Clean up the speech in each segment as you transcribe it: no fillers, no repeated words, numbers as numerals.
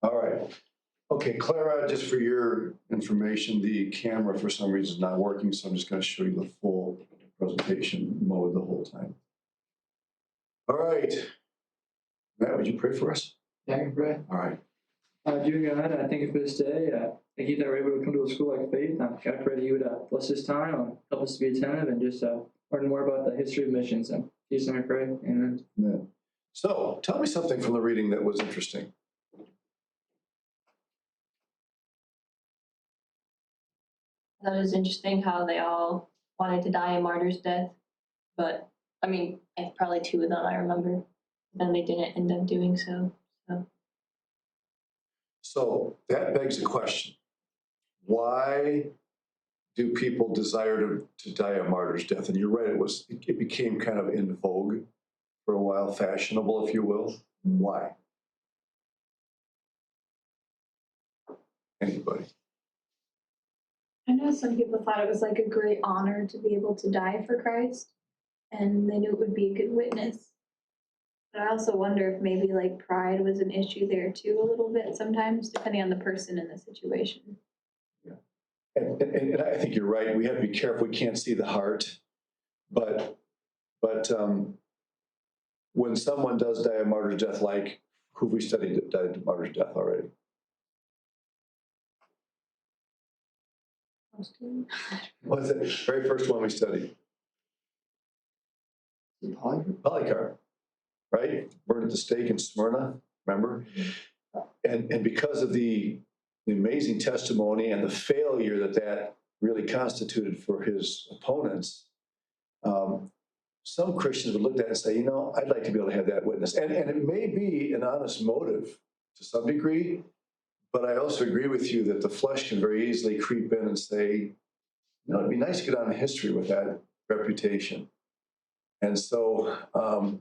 All right. Okay, Clara, just for your information, the camera for some reason is not working, so I'm just going to show you the full presentation mode the whole time. All right. Matt, would you pray for us? Yeah, I can pray. All right. Dear God, I thank you for this day. Thank you that we're able to come to a school like Faith. God, I pray that you would bless this time, help us to be attentive, and just learn more about the history of missions. And Jesus' name I pray. Amen. Amen. So, tell me something from the reading that was interesting. That was interesting how they all wanted to die a martyr's death, but I mean, probably two of them I remember. Then they didn't end up doing so. So, that begs the question. Why do people desire to die a martyr's death? And you're right, it became kind of in vogue for a while, fashionable, if you will. Why? Anybody? I know some people thought it was like a great honor to be able to die for Christ, and they knew it would be a good witness. But I also wonder if maybe like pride was an issue there too, a little bit sometimes, depending on the person and the situation. And I think you're right. We have to be careful. We can't see the heart. But when someone does die a martyr's death, like who we studied that died a martyr's death already? What was it? Very first one we studied? Polycarp, right? Burned at the stake in Smyrna, remember? And because of the amazing testimony and the failure that really constituted for his opponents, some Christians would look at that and say, I'd like to be able to have that witness. And it may be an honest motive to some degree, but I also agree with you that the flesh can very easily creep in and say, it'd be nice to get on in history with that reputation. And so, in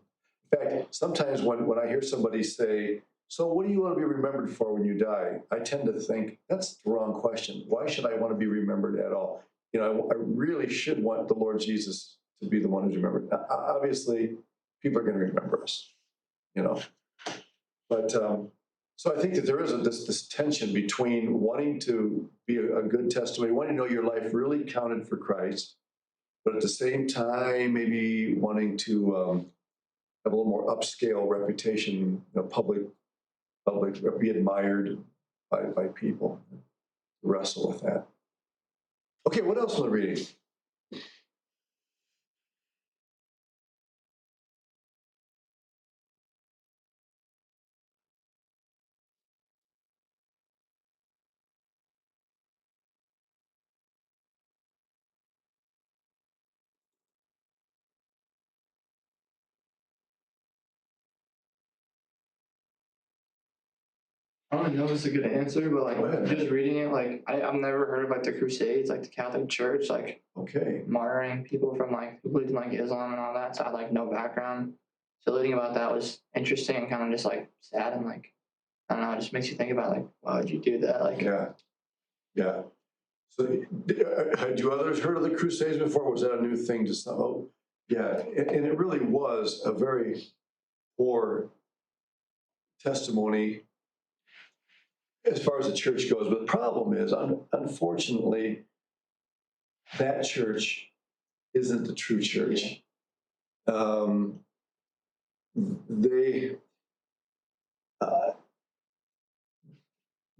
fact, sometimes when I hear somebody say, so what do you want to be remembered for when you die? I tend to think, that's the wrong question. Why should I want to be remembered at all? I really should want the Lord Jesus to be the one who's remembered. Now, obviously, people are going to remember us, But so I think that there is this tension between wanting to be a good testimony, wanting to know your life really counted for Christ, but at the same time, maybe wanting to have a little more upscale reputation, public, be admired by people. Wrestle with that. Okay, what else was I reading? I don't know if it's a good answer, but Go ahead. just reading it, I've never heard about the Crusades, the Catholic Church, Okay. martyring people from who believed in Islam and all that. So I had no background. So reading about that was interesting and kind of just sad and I don't know, it just makes you think about why would you do that? Yeah. So had you others heard of the Crusades before? Was that a new thing to some? Oh, yeah, and it really was a very poor testimony as far as the church goes. But the problem is, unfortunately, that church isn't the true church.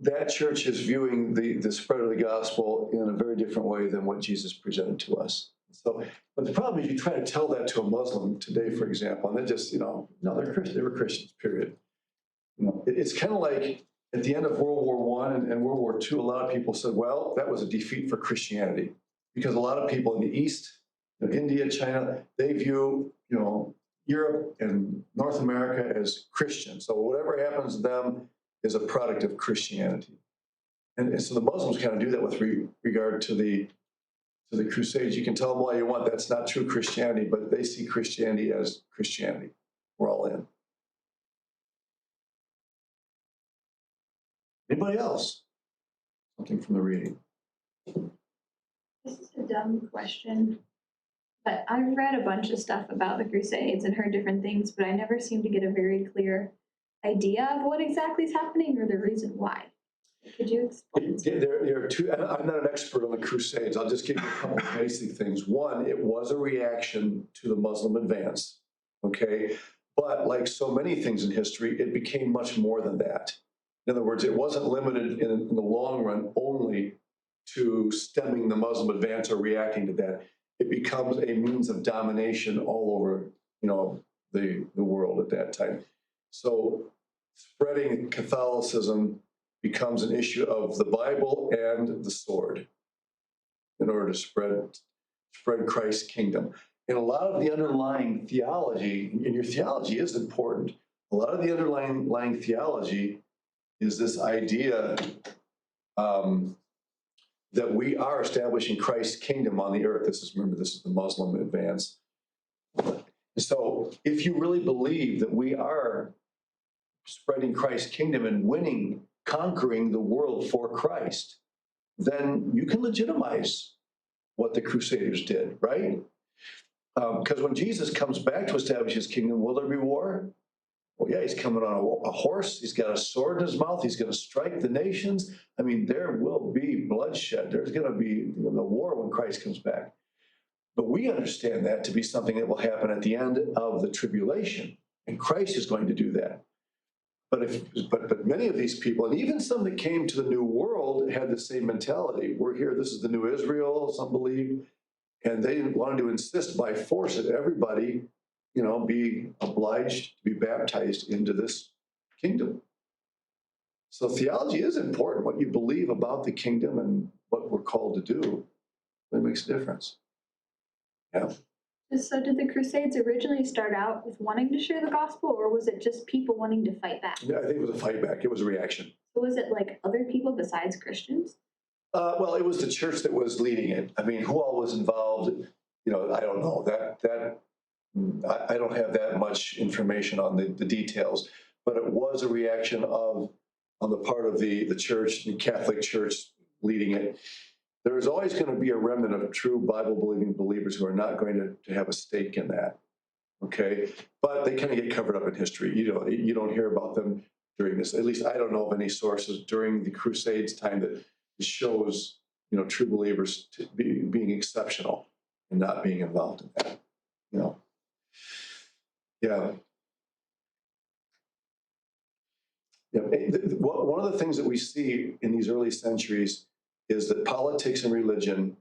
That church is viewing the spread of the gospel in a very different way than what Jesus presented to us. So, but the problem is you try to tell that to a Muslim today, for example, and they just, no, they're Christians. They were Christians, period. It's kind of like at the end of World War I and World War II, a lot of people said, well, that was a defeat for Christianity. Because a lot of people in the East, India, China, they view, Europe and North America as Christian. So whatever happens to them is a product of Christianity. And so the Muslims kind of do that with regard to the Crusades. You can tell them all you want, that's not true Christianity, but they see Christianity as Christianity. We're all in. Anybody else? Something from the reading. This is a dumb question, but I've read a bunch of stuff about the Crusades and heard different things, but I never seem to get a very clear idea of what exactly is happening or the reason why? Could you explain? There are two, and I'm not an expert on the Crusades. I'll just give you a couple of basic things. One, it was a reaction to the Muslim advance, okay? But like so many things in history, it became much more than that. In other words, it wasn't limited in the long run only to stemming the Muslim advance or reacting to that. It becomes a means of domination all over, the world at that time. So spreading Catholicism becomes an issue of the Bible and the sword in order to spread Christ's kingdom. And a lot of the underlying theology, and your theology is important, a lot of the underlying theology is this idea that we are establishing Christ's kingdom on the earth. Remember, this is the Muslim advance. So if you really believe that we are spreading Christ's kingdom and conquering the world for Christ, then you can legitimize what the Crusaders did, right? Because when Jesus comes back to establish his kingdom, will there be war? Well, yeah, he's coming on a horse. He's got a sword in his mouth. He's going to strike the nations. I mean, there will be bloodshed. There's going to be the war when Christ comes back. But we understand that to be something that will happen at the end of the tribulation, and Christ is going to do that. But many of these people, and even some that came to the New World, had the same mentality. We're here. This is the new Israel. Some believe, and they wanted to insist by force that everybody, be obliged to be baptized into this kingdom. So theology is important. What you believe about the kingdom and what we're called to do, that makes a difference. Yeah. So did the Crusades originally start out with wanting to share the gospel, or was it just people wanting to fight back? Yeah, I think it was a fight back. It was a reaction. So was it like other people besides Christians? Well, it was the church that was leading it. I mean, who all was involved? I don't know. I don't have that much information on the details, but it was a reaction on the part of the church, the Catholic Church leading it. There is always going to be a remnant of true Bible-believing believers who are not going to have a stake in that, okay? But they kind of get covered up in history. You don't hear about them during this. At least I don't know of any sources during the Crusades time that shows, true believers being exceptional and not being involved in that, Yeah. Yeah. One of the things that we see in these early centuries is that politics and religion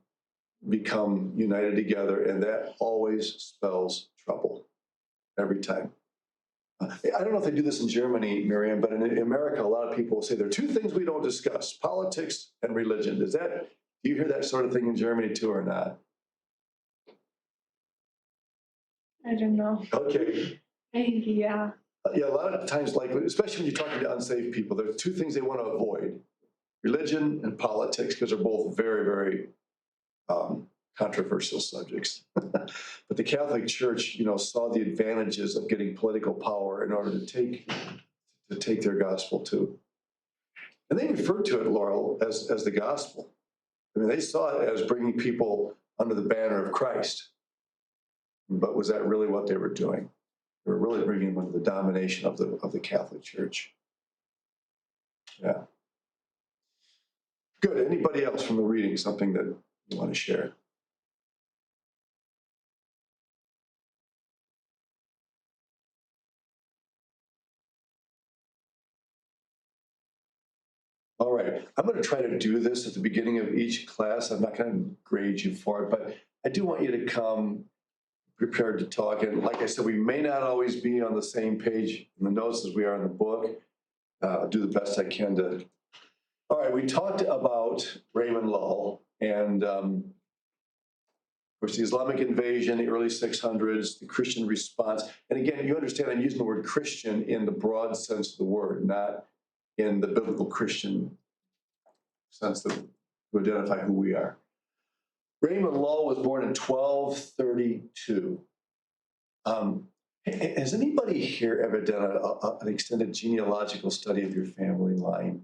become united together, and that always spells trouble every time. I don't know if they do this in Germany, Miriam, but in America, a lot of people say there are two things we don't discuss: politics and religion. Do you hear that sort of thing in Germany too, or not? I don't know. Okay. Yeah. Yeah, a lot of times, especially when you're talking to unsaved people, there's two things they want to avoid: religion and politics, because they're both very, very controversial subjects. But the Catholic Church, saw the advantages of getting political power in order to take their gospel too. And they referred to it, Laurel, as the gospel. I mean, they saw it as bringing people under the banner of Christ. But was that really what they were doing? They were really bringing them under the domination of the Catholic Church. Yeah. Good. Anybody else from the reading, something that you want to share? All right. I'm going to try to do this at the beginning of each class. I'm not going to grade you for it, but I do want you to come prepared to talk. And like I said, we may not always be on the same page in the notes as we are in the book. I'll do the best I can to. All right, we talked about Raymond Lull and, of course, the Islamic invasion, the early 600s, the Christian response. And again, you understand I'm using the word Christian in the broad sense of the word, not in the biblical Christian sense to identify who we are. Raymond Lull was born in 1232. Has anybody here ever done an extended genealogical study of your family line?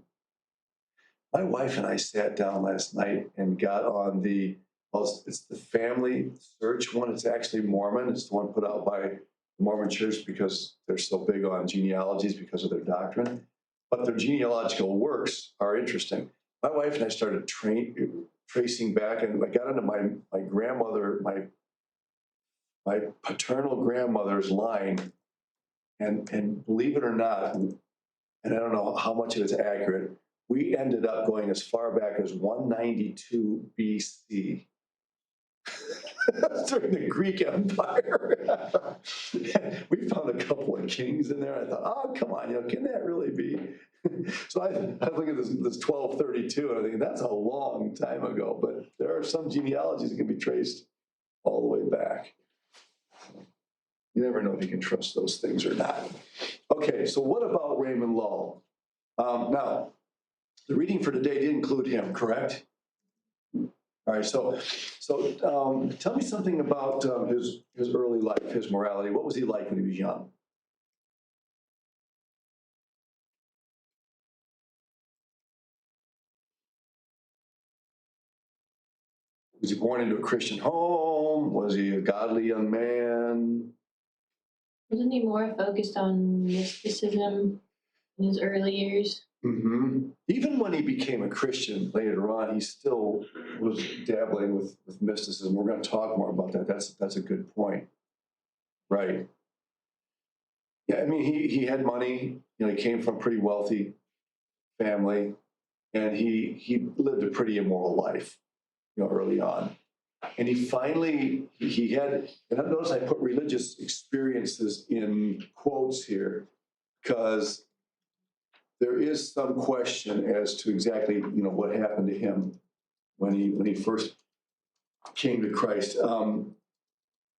My wife and I sat down last night and got on it's the Family Search one. It's actually Mormon. It's the one put out by the Mormon Church because they're so big on genealogies because of their doctrine, but their genealogical works are interesting. My wife and I started tracing back, and I got into my grandmother, my paternal grandmother's line, and believe it or not, and I don't know how much of it's accurate, we ended up going as far back as 192 BC. During the Greek Empire. We found a couple of kings in there. I thought, oh, come on, can that really be? So I look at this 1232 and I think that's a long time ago, but there are some genealogies that can be traced all the way back. You never know if you can trust those things or not. Okay, so what about Raymond Lull? Now, the reading for today did include him, correct? All right, so tell me something about his early life, his morality. What was he like when he was young? Was he born into a Christian home? Was he a godly young man? Wasn't he more focused on mysticism in his early years? Mm-hmm. Even when he became a Christian later on, he still was dabbling with mysticism. We're going to talk more about that. That's a good point. Right. Yeah, I mean, he had money. He came from a pretty wealthy family, and he lived a pretty immoral life, early on. And he finally, he had, and notice I put religious experiences in quotes here, because there is some question as to exactly, what happened to him when he first came to Christ. And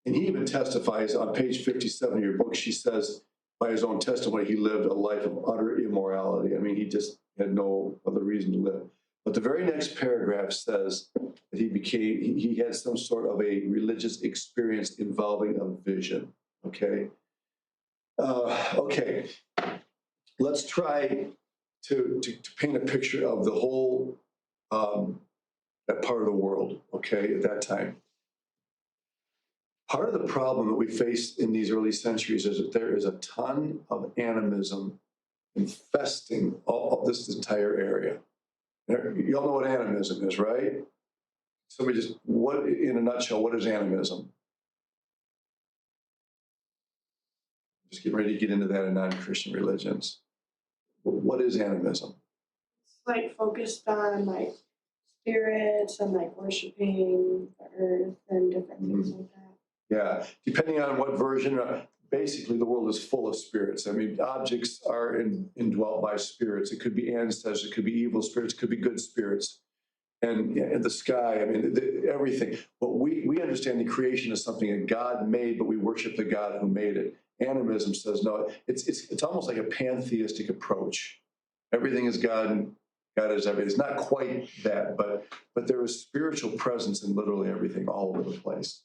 he even testifies on page 57 of your book. She says, by his own testimony, he lived a life of utter immorality. I mean, he just had no other reason to live. But the very next paragraph says that he had some sort of a religious experience involving a vision. Okay. Okay. Let's try to paint a picture of the whole that part of the world, okay, at that time. Part of the problem that we face in these early centuries is that there is a ton of animism infesting all of this entire area. You all know what animism is, right? Somebody in a nutshell, what is animism? Just get ready to get into that in non-Christian religions. What is animism? It's like focused on like spirits and like worshiping the earth and different things like that. Yeah, depending on what version, basically the world is full of spirits. I mean, objects are indwelt by spirits. It could be ancestors, it could be evil spirits, it could be good spirits. And in the sky, I mean, everything. But we understand the creation is something that God made, but we worship the God who made it. Animism says, no, it's almost like a pantheistic approach. Everything is God, and God is everything. It's not quite that, but there is spiritual presence in literally everything all over the place.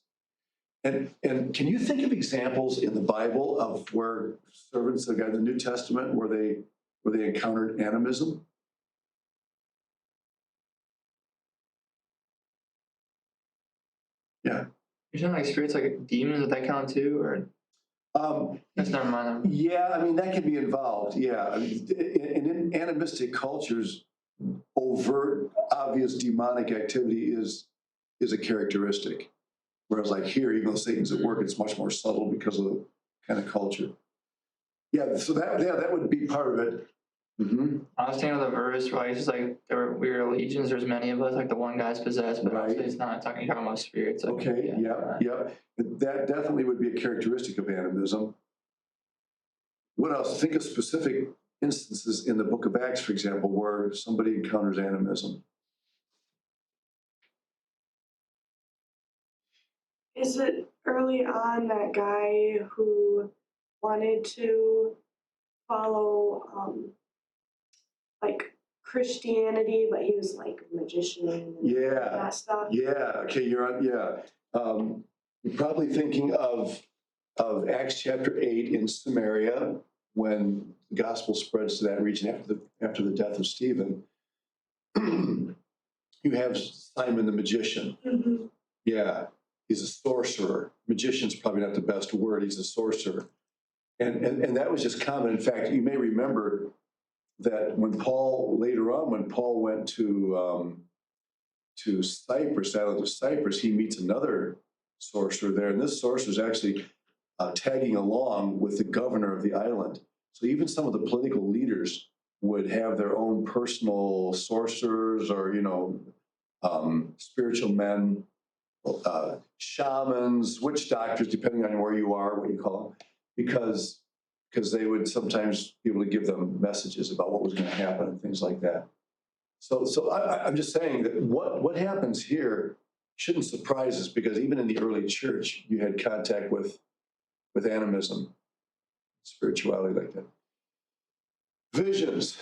And can you think of examples in the Bible of where servants of God in the New Testament where they encountered animism? Yeah. You're saying like spirits like demons, would that count too? Or that's never mind. Yeah, I mean, that can be involved. Yeah. I mean, in animistic cultures, overt, obvious demonic activity is a characteristic. Whereas like here, even though Satan's at work, it's much more subtle because of the kind of culture. Yeah, so that would be part of it. Mm-hmm. I was thinking of the verse, right? It's just like we were legions, there's many of us, like the one guy's possessed, but Right. it's not you're talking about spirits. Like, Okay, yeah. That definitely would be a characteristic of animism. What else? Think of specific instances in the book of Acts, for example, where somebody encounters animism. Is it early on that guy who wanted to follow like Christianity, but he was like a magician and Yeah. that stuff? Yeah, okay, you're on, yeah. You're probably thinking of Acts chapter 8 in Samaria, when the gospel spreads to that region after the death of Stephen. You have Simon the magician. Mm-hmm. Yeah. He's a sorcerer. Magician's probably not the best word. He's a sorcerer. And that was just common. In fact, you may remember that when Paul, later on, when Paul went to Cyprus, island of Cyprus, he meets another sorcerer there. And this sorcerer is actually tagging along with the governor of the island. So even some of the political leaders would have their own personal sorcerers or, spiritual men, shamans, witch doctors, depending on where you are, what you call them, because they would sometimes be able to give them messages about what was going to happen and things like that. So I'm just saying that what happens here shouldn't surprise us, because even in the early church, you had contact with animism, spirituality like that. Visions.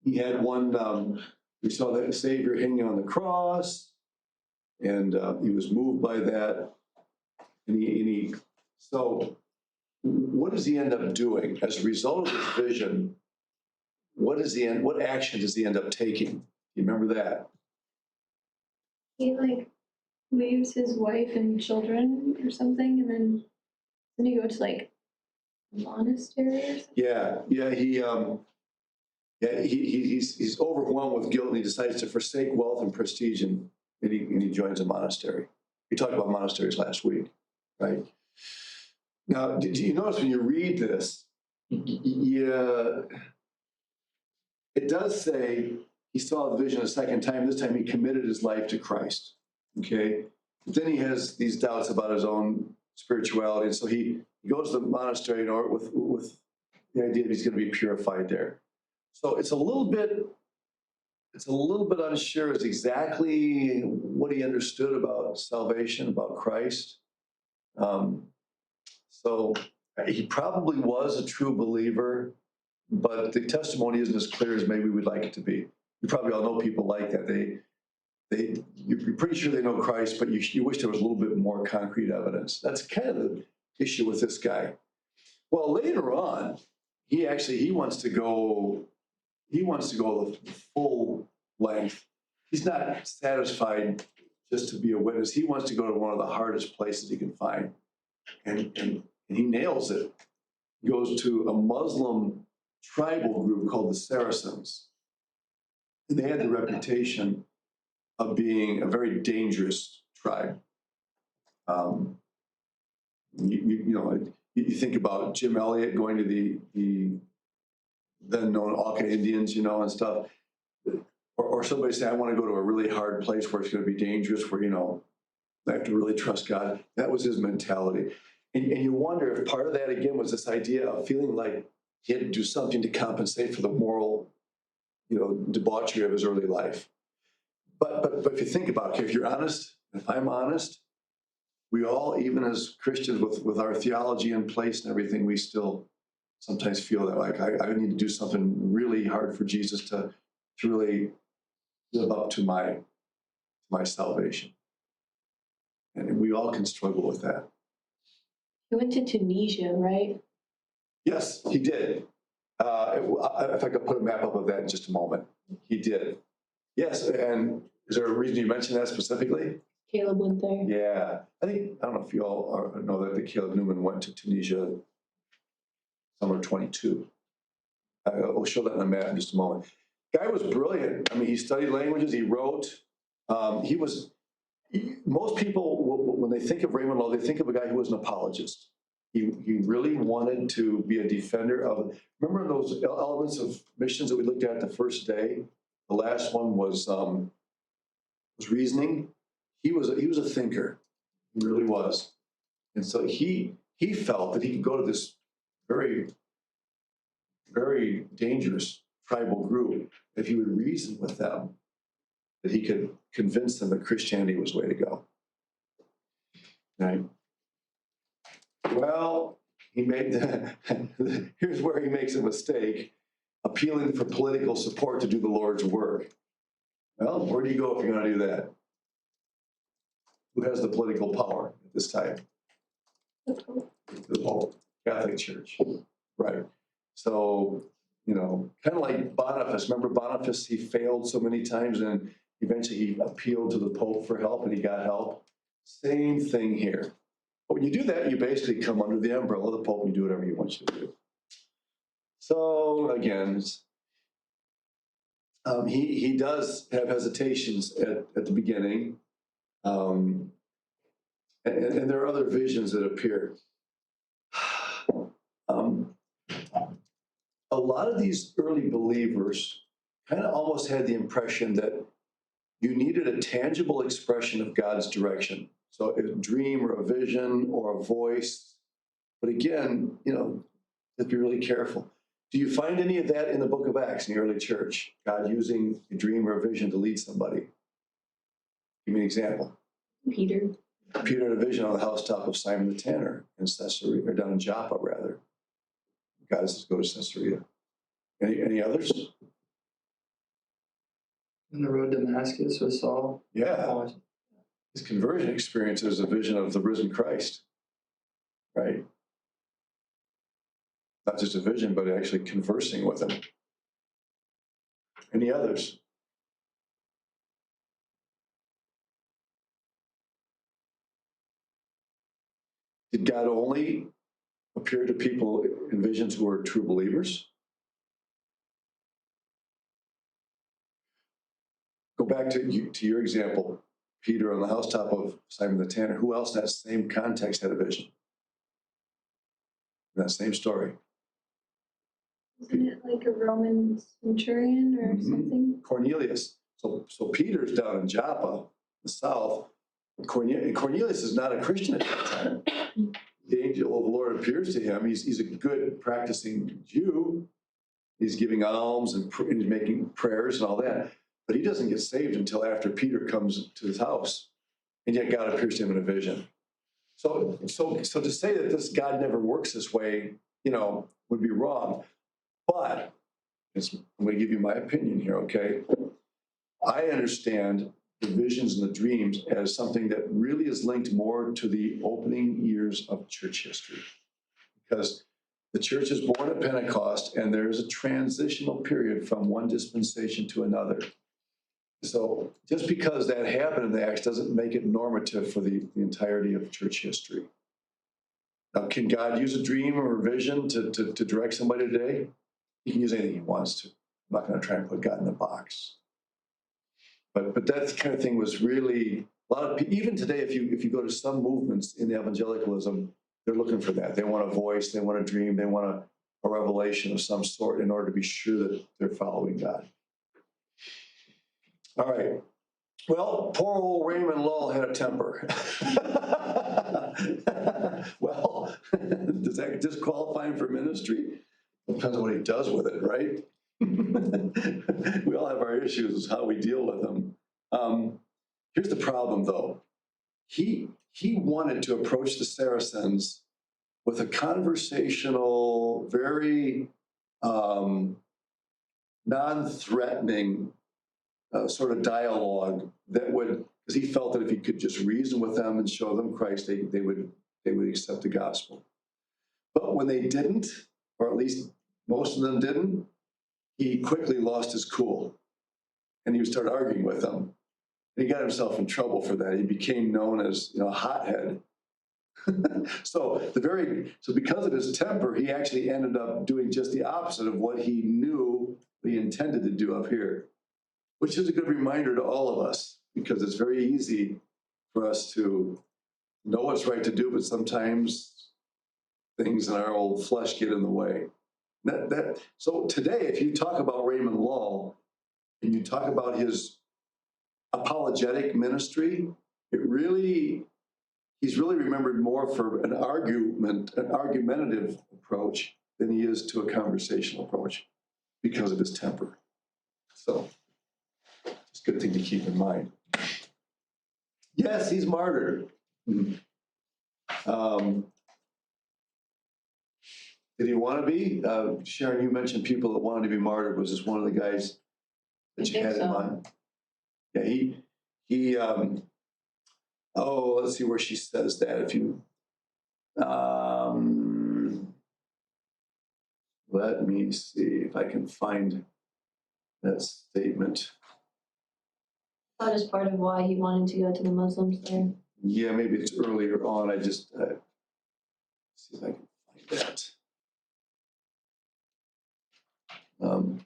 He had one. We saw that Savior hanging on the cross, and he was moved by that. So what does he end up doing as a result of this vision? What action does he end up taking? You remember that? He like leaves his wife and children or something, and then he go to like a monastery or something. He's overwhelmed with guilt, and he decides to forsake wealth and prestige, and he joins a monastery. We talked about monasteries last week, right? Now, did you notice when you read this, it does say he saw the vision a second time. This time he committed his life to Christ, okay? But then he has these doubts about his own spirituality, and so he goes to the monastery with the idea that he's going to be purified there. So it's a little bit unsure as exactly what he understood about salvation, about Christ. So he probably was a true believer, but the testimony isn't as clear as maybe we'd like it to be. You probably all know people like that. You're pretty sure they know Christ, but you wish there was a little bit more concrete evidence. That's kind of the issue with this guy. Well, later on, he wants to go the full length. He's not satisfied just to be a witness. He wants to go to one of the hardest places he can find. And he nails it. He goes to a Muslim tribal group called the Saracens. And they had the reputation of being a very dangerous tribe. You think about Jim Elliot going to the then known Auca Indians, and stuff. Or somebody say, I want to go to a really hard place where it's going to be dangerous, where, I have to really trust God. That was his mentality. And you wonder if part of that, again, was this idea of feeling like he had to do something to compensate for the moral, debauchery of his early life. But if you think about it, if you're honest, if I'm honest, we all, even as Christians with our theology in place and everything, we still sometimes feel that like I need to do something really hard for Jesus to really live up to my salvation. And we all can struggle with that. He went to Tunisia, right? Yes, he did. If I could put a map up of that in just a moment. He did. Yes, and is there a reason you mentioned that specifically? Caleb went there. Yeah. I don't know if you all know that Caleb Newman went to Tunisia summer 22. I'll show that on a map in just a moment. Guy was brilliant. I mean, he studied languages, he wrote. Most people, when they think of Raymond Lull, they think of a guy who was an apologist. He really wanted to be a defender of, remember those elements of missions that we looked at the first day? The last one was reasoning. He was a thinker. He really was. And so he felt that he could go to this very, very dangerous tribal group, if he would reason with them, that he could convince them that Christianity was the way to go. Right? Well, here's where he makes a mistake, appealing for political support to do the Lord's work. Well, where do you go if you're going to do that? Who has the political power at this time? The Pope, Catholic Church. Right. So, kind of like Boniface. Remember Boniface? He failed so many times, and eventually he appealed to the Pope for help and he got help. Same thing here. But when you do that, you basically come under the umbrella of the Pope and you do whatever he wants you to do. So again, he does have hesitations at the beginning. And there are other visions that appear. A lot of these early believers kind of almost had the impression that you needed a tangible expression of God's direction. So a dream or a vision or a voice. But again, let's be really careful. Do you find any of that in the book of Acts in the early church? God using a dream or a vision to lead somebody? Give me an example. Peter. Peter had a vision on the housetop of Simon the tanner in Caesarea, or down in Joppa, rather. God says, go to Caesarea. Any others? On the road to Damascus with Saul. Yeah. His conversion experience is a vision of the risen Christ, right? Not just a vision, but actually conversing with him. Any others? Did God only appear to people in visions who are true believers? Go back to your example, Peter on the housetop of Simon the tanner. Who else in that same context had a vision? In that same story. Isn't it like a Roman centurion or something? Cornelius. So Peter's down in Joppa, the south. Cornelius is not a Christian at that time. The angel of the Lord appears to him. He's a good practicing Jew. He's giving alms and he's making prayers and all that. But he doesn't get saved until after Peter comes to his house. And yet God appears to him in a vision. So to say that this God never works this way, would be wrong. But I'm going to give you my opinion here, okay? I understand the visions and the dreams as something that really is linked more to the opening years of church history. Because the church is born at Pentecost, and there's a transitional period from one dispensation to another. So just because that happened in the Acts doesn't make it normative for the entirety of church history. Now, can God use a dream or a vision to direct somebody today? He can use anything he wants to. I'm not going to try and put God in a box. But that kind of thing was really a lot of people, even today, if you go to some movements in evangelicalism, they're looking for that. They want a voice, they want a dream, they want a revelation of some sort in order to be sure that they're following God. All right. Well, poor old Raymond Lull had a temper. Well, does that disqualify him for ministry? Depends on what he does with it, right? We all have our issues, how we deal with them. Here's the problem, though. He wanted to approach the Saracens with a conversational, very non-threatening sort of dialogue that would, because he felt that if he could just reason with them and show them Christ, they would accept the gospel. But when they didn't, or at least most of them didn't, he quickly lost his cool, and he started arguing with them. And he got himself in trouble for that. He became known as a hothead. So because of his temper, he actually ended up doing just the opposite of what he knew what he intended to do up here, which is a good reminder to all of us, because it's very easy for us to know what's right to do, but sometimes things in our old flesh get in the way. So today, if you talk about Raymond Lull and you talk about his apologetic ministry, he's really remembered more for an argumentative approach than he is to a conversational approach because of his temper. So it's a good thing to keep in mind. Yes, he's martyred. Did he want to be? Sharon, you mentioned people that wanted to be martyred. Was this one of the guys that you had in mind? Yeah, he let's see where she says that. If you, let me see if I can find that statement. That is part of why he wanted to go to the Muslims there. Yeah, maybe it's earlier on. I just see if I can find that. Um,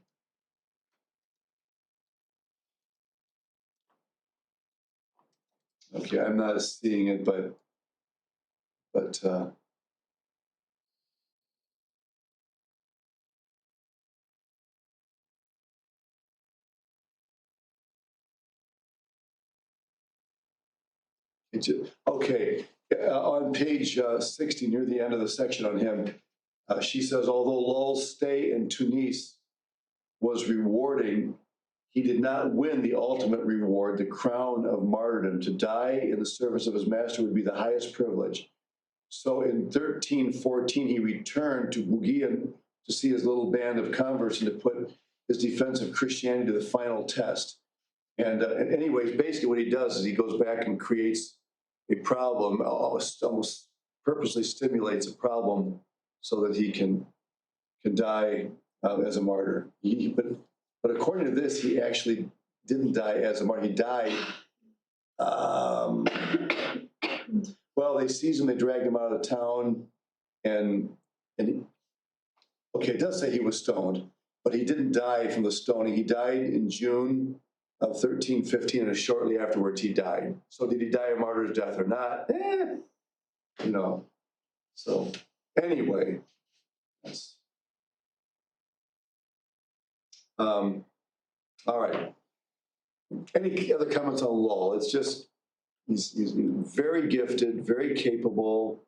okay, I'm not seeing it, but okay. On page 60, near the end of the section on him, she says, although Lul's stay in Tunis was rewarding, he did not win the ultimate reward, the crown of martyrdom. To die in the service of his master would be the highest privilege. So in 1314, he returned to Bugian to see his little band of converts and to put his defense of Christianity to the final test. And anyways, basically what he does is he goes back and creates a problem, almost purposely stimulates a problem so that he can die as a martyr. But according to this, he actually didn't die as a martyr. He died. Well, they seized him, they dragged him out of the town, and okay, it does say he was stoned, but he didn't die from the stoning. He died in June of 1315, and shortly afterwards he died. So did he die a martyr's death or not? You know. So anyway, that's all right. Any other comments on Lowell? It's just he's very gifted, very capable.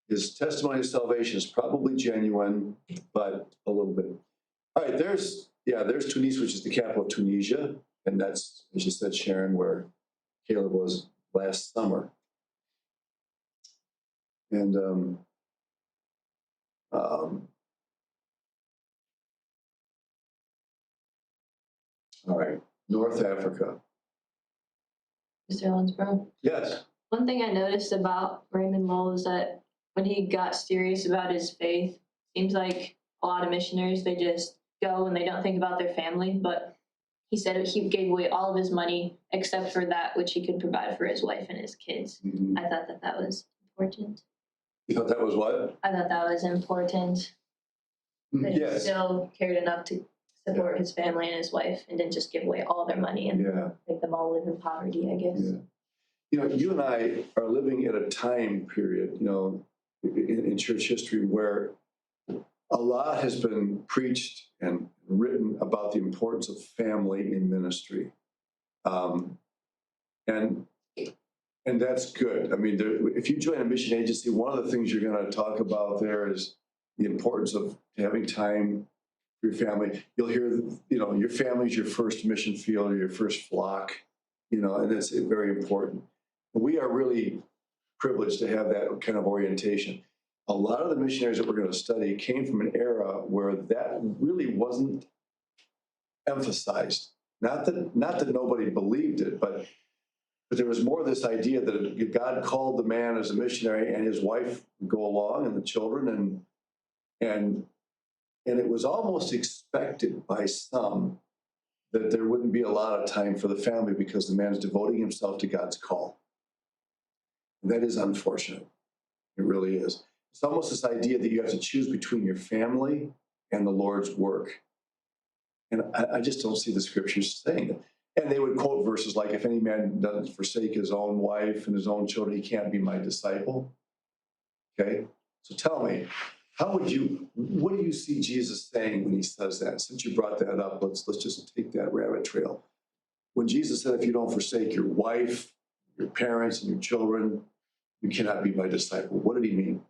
His testimony of salvation is probably genuine, but a little bit. All right, there's Tunis, which is the capital of Tunisia, and that's, as you said, Sharon, where Caleb was last summer. And all right, North Africa. Mr. Owensboro. Yes. One thing I noticed about Raymond Lull is that when he got serious about his faith, seems like a lot of missionaries, they just go and they don't think about their family. But he said he gave away all of his money except for that which he could provide for his wife and his kids. Mm-hmm. I thought that was important. You thought that was what? I thought that was important. That he Yes. still cared enough to support his family and his wife and didn't just give away all their money and make them all live in poverty, I guess. Yeah. You know, you and I are living at a time period, you know, in church history where a lot has been preached and written about the importance of family in ministry. And that's good. I mean, if you join a mission agency, one of the things you're going to talk about there is the importance of having time for your family. You'll hear, you know, your family's your first mission field or your first flock, you know, and it's very important. We are really privileged to have that kind of orientation. A lot of the missionaries that we're going to study came from an era where that really wasn't emphasized. Not that nobody believed it, but there was more of this idea that God called the man as a missionary and his wife would go along and the children and it was almost expected by some that there wouldn't be a lot of time for the family because the man is devoting himself to God's call. And that is unfortunate. It really is. It's almost this idea that you have to choose between your family and the Lord's work. And I just don't see the scriptures saying it. And they would quote verses like, if any man doesn't forsake his own wife and his own children, he can't be my disciple. Okay? So tell me, what do you see Jesus saying when he says that? Since you brought that up, let's just take that rabbit trail. When Jesus said, if you don't forsake your wife, your parents, and your children, you cannot be my disciple. What did he mean?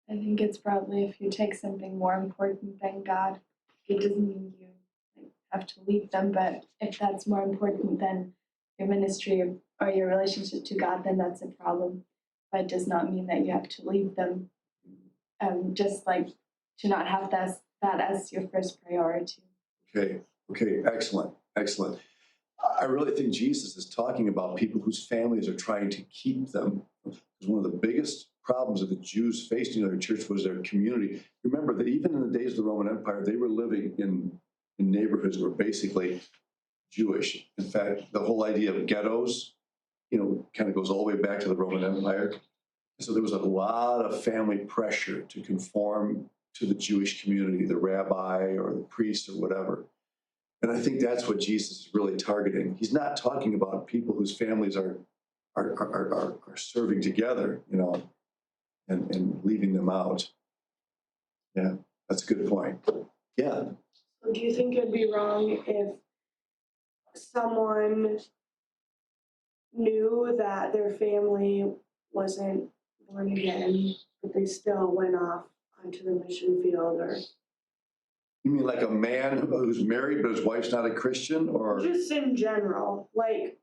I think it's probably if you take something more important than God, it doesn't mean you have to leave them, but if that's more important than your ministry or your relationship to God, then that's a problem. But it does not mean that you have to leave them. Just like to not have that as your first priority. Okay, excellent. I really think Jesus is talking about people whose families are trying to keep them. Because one of the biggest problems that the Jews faced in their church was their community. Remember that even in the days of the Roman Empire, they were living in in neighborhoods were basically Jewish. In fact, the whole idea of ghettos, kind of goes all the way back to the Roman Empire. So there was a lot of family pressure to conform to the Jewish community, the rabbi or the priest or whatever. And I think that's what Jesus is really targeting. He's not talking about people whose families are serving together, and leaving them out. Yeah, that's a good point. Yeah. So do you think it'd be wrong if someone knew that their family wasn't born again, but they still went off onto the mission field, or You mean like a man who's married but his wife's not a Christian, or? just in general, like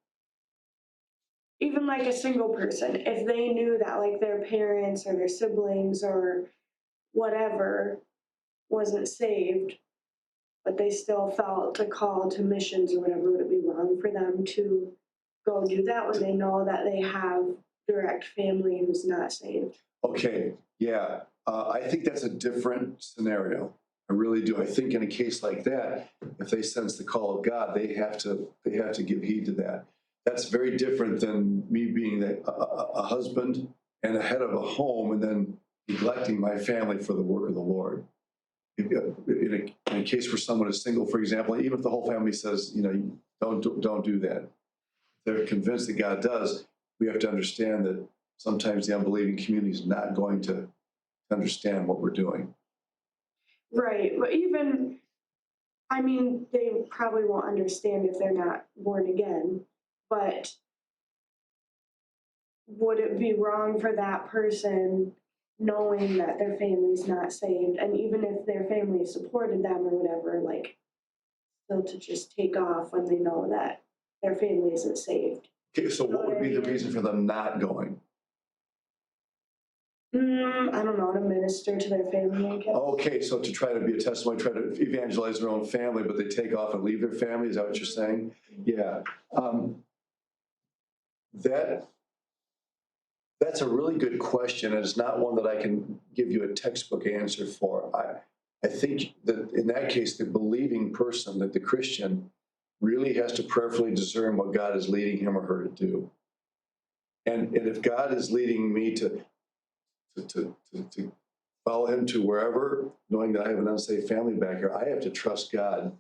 even like a single person, if they knew that like their parents or their siblings or whatever wasn't saved, but they still felt the call to missions or whatever, would it be wrong for them to go do that when they know that they have direct family who's not saved? Okay, yeah, I think that's a different scenario. I really do. I think in a case like that, if they sense the call of God, they have to give heed to that. That's very different than me being a husband and a head of a home and then neglecting my family for the work of the Lord. In a case where someone is single, for example, even if the whole family says, don't do that, if they're convinced that God does, we have to understand that sometimes the unbelieving community is not going to understand what we're doing. Right, but even, I mean, they probably won't understand if they're not born again, but would it be wrong for that person knowing that their family's not saved, and even if their family supported them or whatever, like, still to just take off when they know that their family isn't saved? Okay, so what would be the reason for them not going? I don't know, to minister to their family, I guess. Okay, so to try to be a testimony, try to evangelize their own family, but they take off and leave their family, is that what you're saying? Yeah. That's a really good question, and it's not one that I can give you a textbook answer for. I think that in that case, the believing person, that the Christian, really has to prayerfully discern what God is leading him or her to do. And if God is leading me to follow him to wherever, knowing that I have an unsafe family back here, I have to trust God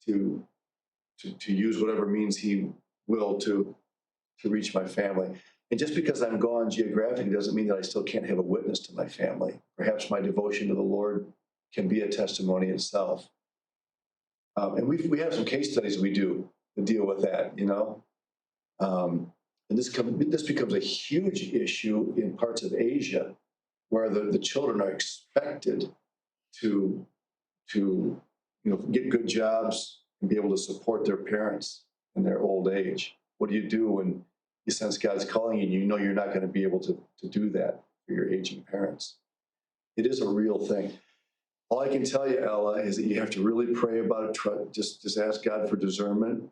to use whatever means he will to reach my family. And just because I'm gone geographically doesn't mean that I still can't have a witness to my family. Perhaps my devotion to the Lord can be a testimony itself. And we have some case studies we do to deal with that, And this becomes a huge issue in parts of Asia, where the children are expected to get good jobs and be able to support their parents in their old age. What do you do when you sense God's calling you and you know you're not going to be able to do that for your aging parents? It is a real thing. All I can tell you, Ella, is that you have to really pray about it. Just ask God for discernment.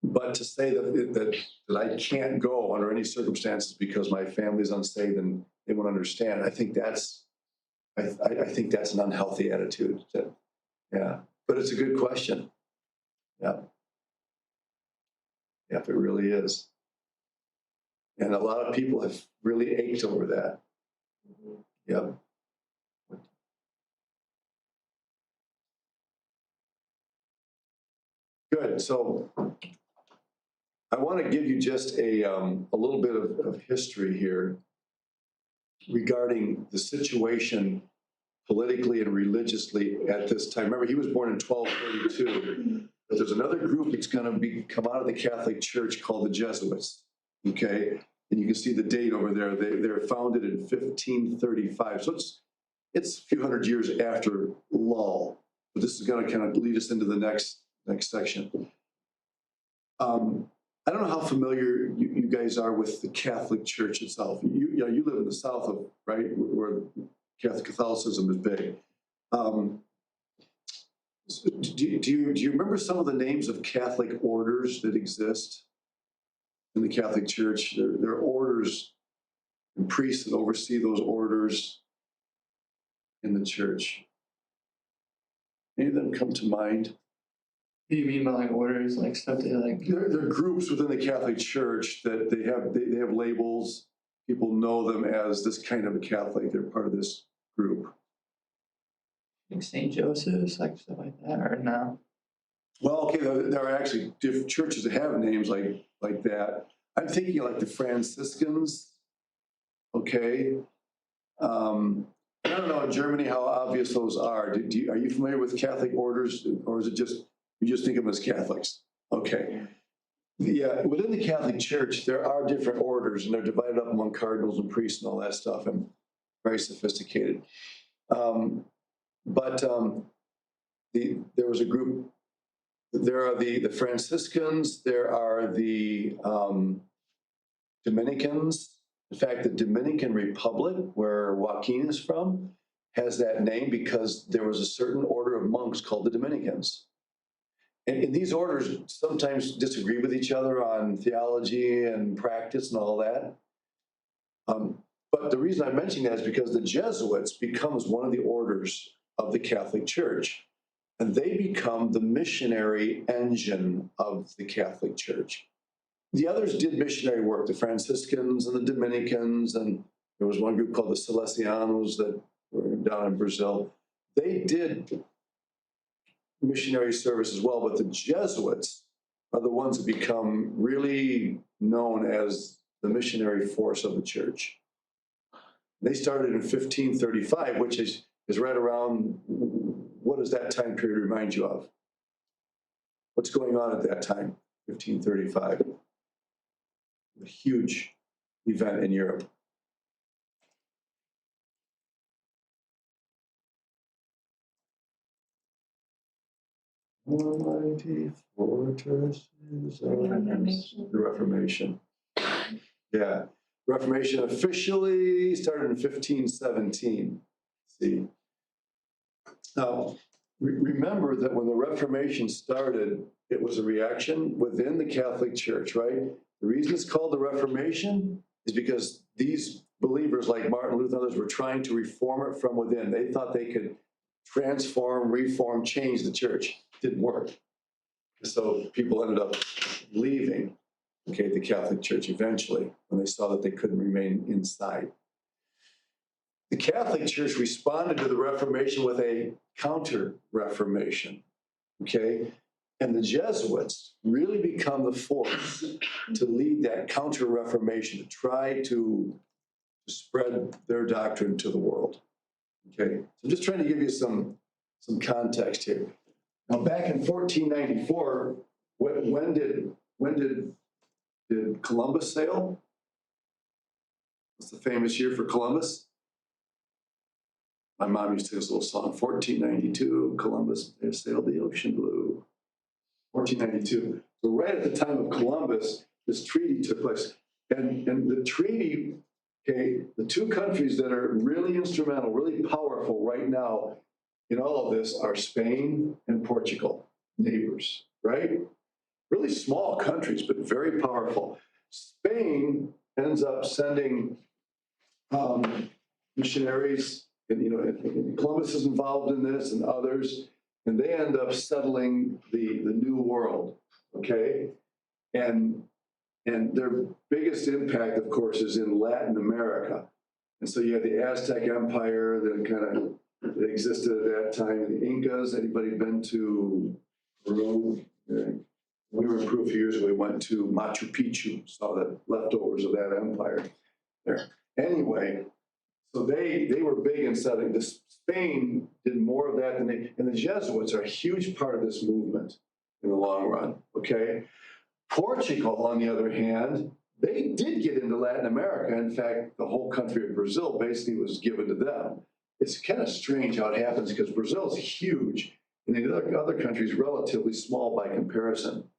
But to say that I can't go under any circumstances because my family's unsaved and they won't understand, I think that's an unhealthy attitude. Yeah, but it's a good question. Yeah, it really is. And a lot of people have really ached over that. Yep. Good. So I want to give you just a little bit of history here regarding the situation politically and religiously at this time. Remember, he was born in 1232, but there's another group that's going to come out of the Catholic Church called the Jesuits, okay? And you can see the date over there. They're founded in 1535, so it's a few hundred years after Lull, but this is going to kind of lead us into the next section. I don't know how familiar you guys are with the Catholic Church itself. You live in the South of, right, where Catholicism is big. Do you remember some of the names of Catholic orders that exist in the Catholic Church? There are orders and priests that oversee those orders in the church. Any of them come to mind? do you mean by like orders, like stuff that like? There are groups within the Catholic Church that they have labels. People know them as this kind of a Catholic. They're part of this group. Like St. Joseph's, like stuff like that, or no? Well, okay, there are actually different churches that have names like that. I'm thinking like the Franciscans. Okay. I don't know in Germany how obvious those are. Are you familiar with Catholic orders, or is it just you just think of them as Catholics? Okay. Yeah, within the Catholic Church, there are different orders, and they're divided up among cardinals and priests and all that stuff, and very sophisticated. There was a group. There are the Franciscans. There are the Dominicans. In fact, the Dominican Republic, where Joaquin is from, has that name because there was a certain order of monks called the Dominicans. And these orders sometimes disagree with each other on theology and practice and all that. But the reason I'm mentioning that is because the Jesuits becomes one of the orders of the Catholic Church. And they become the missionary engine of the Catholic Church. The others did missionary work, the Franciscans and the Dominicans, and there was one group called the Salesianos that were down in Brazil. They did missionary service as well, but the Jesuits are the ones that become really known as the missionary force of the church. They started in 1535, which is right around, what does that time period remind you of? What's going on at that time, 1535? A huge event in Europe. Almighty fortresses of the Reformation. Yeah, Reformation officially started in 1517. See, now remember that when the Reformation started, it was a reaction within the Catholic Church, right? The reason it's called the Reformation is because these believers like Martin Luther and others were trying to reform it from within. They thought they could transform, reform, change the church. It didn't work. So people ended up leaving, okay, the Catholic Church eventually when they saw that they couldn't remain inside. The Catholic Church responded to the Reformation with a counter-Reformation, okay? And the Jesuits really become the force to lead that counter-Reformation, to try to spread their doctrine to the world. Okay, so I'm just trying to give you some context here. Now, back in 1494, when did Columbus sail? What's the famous year for Columbus? My mom used to sing this little song, 1492, Columbus sailed the ocean blue. 1492. So right at the time of Columbus, this treaty took place. And the treaty, okay, the two countries that are really instrumental, really powerful right now in all of this are Spain and Portugal, neighbors, right? Really small countries, but very powerful. Spain ends up sending missionaries, and Columbus is involved in this and others, and they end up settling the New World, okay? And their biggest impact, of course, is in Latin America. And so you have the Aztec Empire that kind of existed at that time, the Incas. Anybody been to Peru? We were in Peru a few years ago. We went to Machu Picchu, saw the leftovers of that empire there. Anyway, so they were big in settling this. Spain did more of that and the Jesuits are a huge part of this movement in the long run, okay? Portugal, on the other hand, they did get into Latin America. In fact, the whole country of Brazil basically was given to them. It's kind of strange how it happens because Brazil is huge and the other countries relatively small by comparison.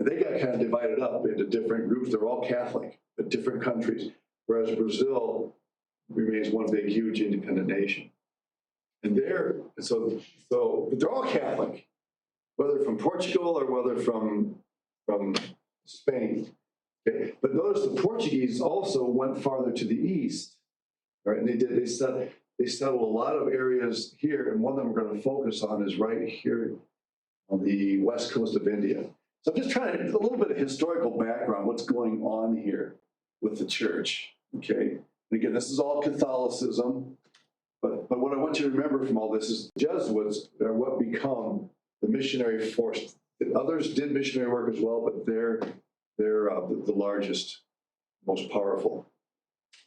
And they got kind of divided up into different groups. They're all Catholic, but different countries, whereas Brazil remains one big, huge independent nation. And but they're all Catholic, whether from Portugal or whether from Spain. Okay. But notice the Portuguese also went farther to the east, right? And they settled a lot of areas here, and one that we're going to focus on is right here on the west coast of India. So I'm just trying to, a little bit of historical background, what's going on here with the church, okay? And again, this is all Catholicism, but what I want you to remember from all this is the Jesuits are what become the missionary force. Others did missionary work as well, but they're the largest, most powerful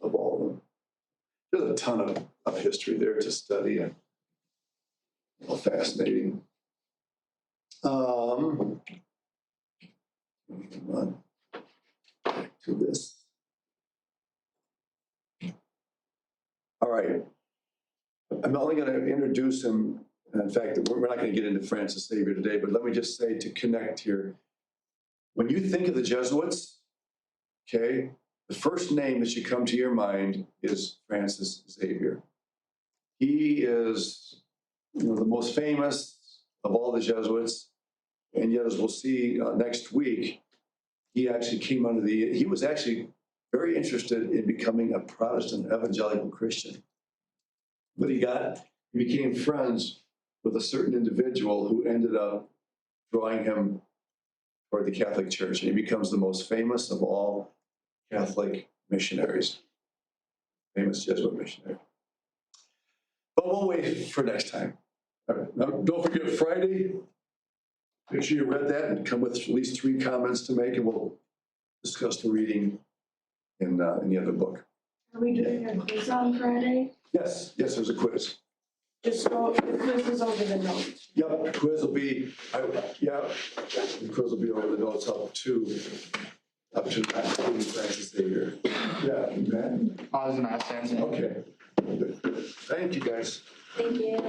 of all of them. There's a ton of history there to study and fascinating. Move on back to this. All right. I'm only going to introduce him. In fact, we're not going to get into Francis Xavier today, but let me just say to connect here. When you think of the Jesuits, okay, the first name that should come to your mind is Francis Xavier. He is, the most famous of all the Jesuits, and yet, as we'll see next week, he actually came under he was actually very interested in becoming a Protestant evangelical Christian. But he became friends with a certain individual who ended up drawing him toward the Catholic Church, and he becomes the most famous of all Catholic missionaries, famous Jesuit missionary. But we'll wait for next time. All right. Now, don't forget Friday. Make sure you read that and come with at least 3 comments to make, and we'll discuss the reading in the other book. Are we doing a quiz on Friday? Yes, there's a quiz. Just go, the quiz is over the notes. Yep, the quiz will be, the quiz will be over the notes up to Francis Xavier. Yeah, Matt? I was gonna ask Anthony. Okay. Thank you, guys. Thank you.